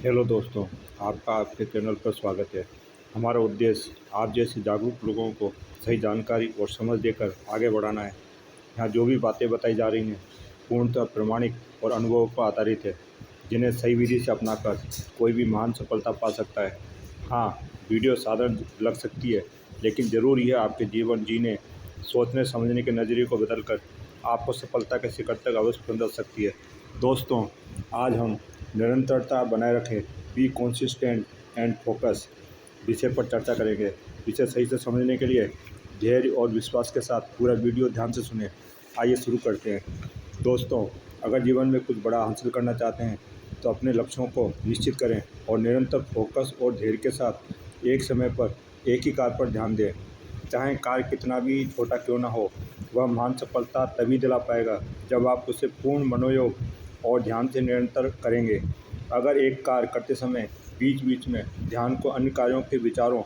Hello दोस्तों, आपका आपके चैनल पर स्वागत है। हमारा उद्देश्य आप जैसे जागरूक लोगों को सही जानकारी और समझ देकर आगे बढ़ाना है। यहाँ जो भी बातें बताई जा रही हैं पूर्णतः प्रमाणिक और अनुभव पर आधारित है, जिन्हें सही विधि से अपनाकर कोई भी महान सफलता पा सकता है। हाँ, वीडियो साधारण लग सकती है, लेकिन ज़रूर यह आपके जीवन जीने, सोचने समझने के नज़रिए को बदलकर आपको सफलता के शिखर तक अवश्य पहुँचा सकती है। दोस्तों, आज हम निरंतरता बनाए रखें, बी कंसिस्टेंट एंड फोकस विषय पर चर्चा करेंगे। इसे सही से समझने के लिए धैर्य और विश्वास के साथ पूरा वीडियो ध्यान से सुनें। आइए शुरू करते हैं। दोस्तों, अगर जीवन में कुछ बड़ा हासिल करना चाहते हैं तो अपने लक्ष्यों को निश्चित करें और निरंतर फोकस और धैर्य के साथ एक समय पर एक ही कार्य पर ध्यान दें। चाहे कार्य कितना भी छोटा क्यों ना हो, वह महान सफलता तभी दिला पाएगा जब आप उसे पूर्ण मनोयोग और ध्यान से निरंतर करेंगे। अगर एक कार्य करते समय बीच बीच में ध्यान को अन्य कार्यों के विचारों,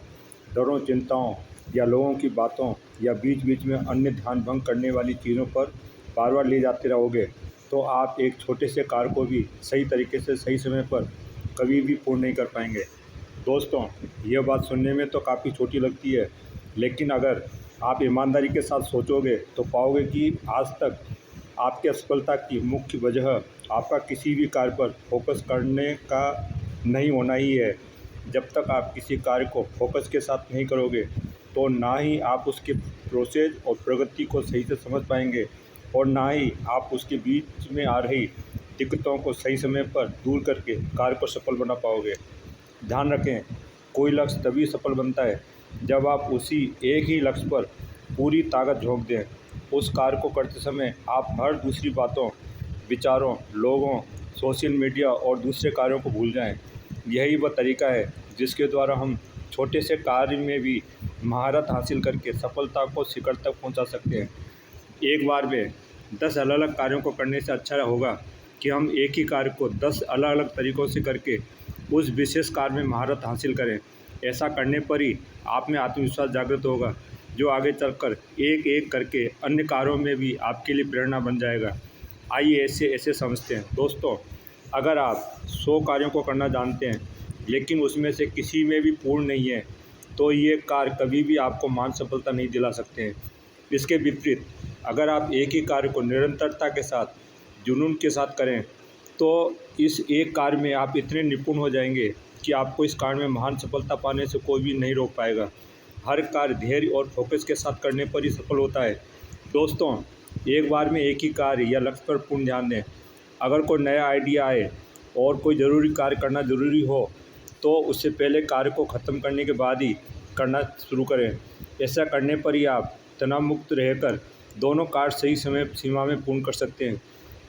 डरों, चिंताओं या लोगों की बातों या बीच बीच में अन्य ध्यान भंग करने वाली चीज़ों पर बार बार ले जाते रहोगे, तो आप एक छोटे से कार्य को भी सही तरीके से सही समय पर कभी भी पूर्ण नहीं कर पाएंगे। दोस्तों, यह बात सुनने में तो काफ़ी छोटी लगती है, लेकिन अगर आप ईमानदारी के साथ सोचोगे तो पाओगे कि आज तक आपकी असफलता की मुख्य वजह आपका किसी भी कार्य पर फोकस करने का नहीं होना ही है। जब तक आप किसी कार्य को फोकस के साथ नहीं करोगे, तो ना ही आप उसके प्रोसेस और प्रगति को सही से समझ पाएंगे और ना ही आप उसके बीच में आ रही दिक्कतों को सही समय पर दूर करके कार्य को सफल बना पाओगे। ध्यान रखें, कोई लक्ष्य तभी सफल बनता है जब आप उसी एक ही लक्ष्य पर पूरी ताकत झोंक दें। उस कार्य को करते समय आप हर दूसरी बातों, विचारों, लोगों, सोशल मीडिया और दूसरे कार्यों को भूल जाएं। यही वह तरीका है जिसके द्वारा हम छोटे से कार्य में भी महारत हासिल करके सफलता को शिखर तक पहुंचा सकते हैं। एक बार में 10 अलग-अलग कार्यों को करने से अच्छा होगा कि हम एक ही कार्य को 10 अलग-अलग तरीकों से करके उस विशेष कार्य में महारत हासिल करें। ऐसा करने पर ही आप में आत्मविश्वास जागृत होगा, जो आगे चलकर एक-एक करके अन्य कार्यों में भी आपके लिए प्रेरणा बन जाएगा। आइए ऐसे ऐसे समझते हैं। दोस्तों, अगर आप 100 कार्यों को करना जानते हैं, लेकिन उसमें से किसी में भी पूर्ण नहीं है, तो ये कार्य कभी भी आपको महान सफलता नहीं दिला सकते हैं। इसके विपरीत, अगर आप एक ही कार्य को निरंतरता के साथ, जुनून के साथ करें, तो इस एक कार्य में आप इतने निपुण हो जाएंगे कि आपको इस कार्य में महान सफलता पाने से कोई भी नहीं रोक पाएगा। हर कार्य धैर्य और फोकस के साथ करने पर ही सफल होता है। दोस्तों, एक बार में एक ही कार्य या लक्ष्य पर पूर्ण ध्यान दें। अगर कोई नया आइडिया आए और कोई ज़रूरी कार्य करना ज़रूरी हो, तो उससे पहले कार्य को ख़त्म करने के बाद ही करना शुरू करें। ऐसा करने पर ही आप तनाव मुक्त रहकर दोनों कार्य सही समय सीमा में पूर्ण कर सकते हैं।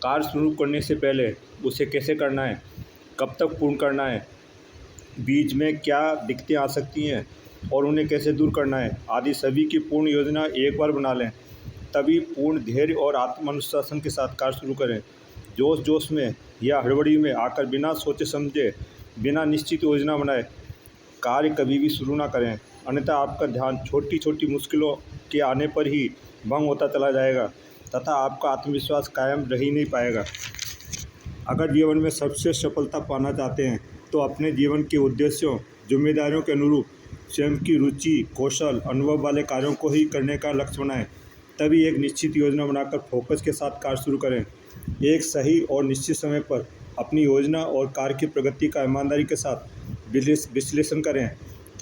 कार्य शुरू करने से पहले उसे कैसे करना है, कब तक पूर्ण करना है, बीच में क्या दिक्कतें आ सकती हैं और उन्हें कैसे दूर करना है, आदि सभी की पूर्ण योजना एक बार बना लें। तभी पूर्ण धैर्य और आत्मानुशासन के साथ कार्य शुरू करें। जोश जोश में या हड़बड़ी में आकर बिना सोचे समझे, बिना निश्चित योजना बनाए कार्य कभी भी शुरू ना करें, अन्यथा आपका ध्यान छोटी छोटी मुश्किलों के आने पर ही भंग होता चला जाएगा तथा आपका आत्मविश्वास कायम रह ही नहीं पाएगा। अगर जीवन में सबसे सफलता पाना चाहते हैं, तो अपने जीवन के उद्देश्यों, जिम्मेदारियों के अनुरूप स्वयं की रुचि, कौशल, अनुभव वाले कार्यों को ही करने का लक्ष्य बनाएं। तभी एक निश्चित योजना बनाकर फोकस के साथ कार्य शुरू करें। एक सही और निश्चित समय पर अपनी योजना और कार्य की प्रगति का ईमानदारी के साथ विश्लेषण करें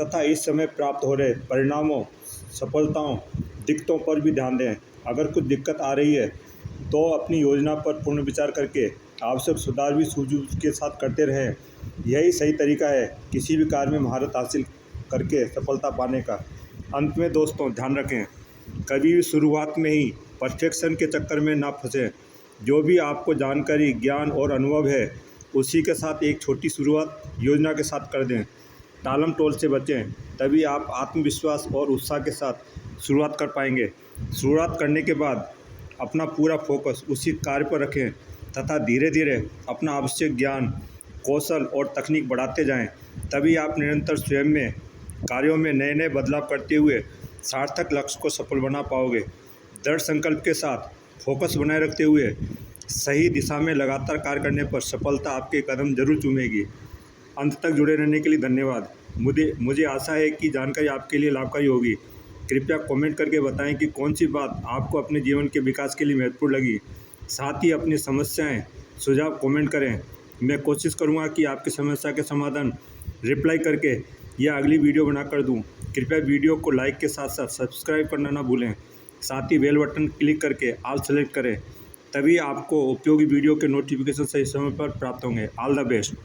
तथा इस समय प्राप्त हो रहे परिणामों, सफलताओं, दिक्कतों पर भी ध्यान दें। अगर कुछ दिक्कत आ रही है, तो अपनी योजना पर पुनर्विचार विचार करके आवश्यक सुधार भी सूझबूझ के साथ करते रहें। यही सही तरीका है किसी भी कार्य में महारत हासिल करके सफलता पाने का। अंत में दोस्तों, ध्यान रखें, कभी भी शुरुआत में ही परफेक्शन के चक्कर में ना फंसें। जो भी आपको जानकारी, ज्ञान और अनुभव है, उसी के साथ एक छोटी शुरुआत योजना के साथ कर दें। टालम टोल से बचें, तभी आप आत्मविश्वास और उत्साह के साथ शुरुआत कर पाएंगे। शुरुआत करने के बाद अपना पूरा फोकस उसी कार्य पर रखें तथा धीरे धीरे अपना आवश्यक ज्ञान, कौशल और तकनीक बढ़ाते जाएं। तभी आप निरंतर स्वयं में कार्यों में नए नए बदलाव करते हुए सार्थक लक्ष्य को सफल बना पाओगे। दृढ़ संकल्प के साथ फोकस बनाए रखते हुए सही दिशा में लगातार कार्य करने पर सफलता आपके कदम जरूर चूमेगी। अंत तक जुड़े रहने के लिए धन्यवाद। मुझे आशा है कि जानकारी आपके लिए लाभकारी होगी। कृपया कमेंट करके बताएं कि कौन सी बात आपको अपने जीवन के विकास के लिए महत्वपूर्ण लगी। साथ ही अपनी समस्याएं सुझाव कमेंट करें। मैं कोशिश करूंगा कि आपकी समस्या के समाधान रिप्लाई करके या अगली वीडियो बनाकर दूं। कृपया वीडियो को लाइक के साथ साथ सब्सक्राइब करना ना भूलें। साथ ही बेल बटन क्लिक करके ऑल सेलेक्ट करें, तभी आपको उपयोगी वीडियो के नोटिफिकेशन सही समय पर प्राप्त होंगे। All the best.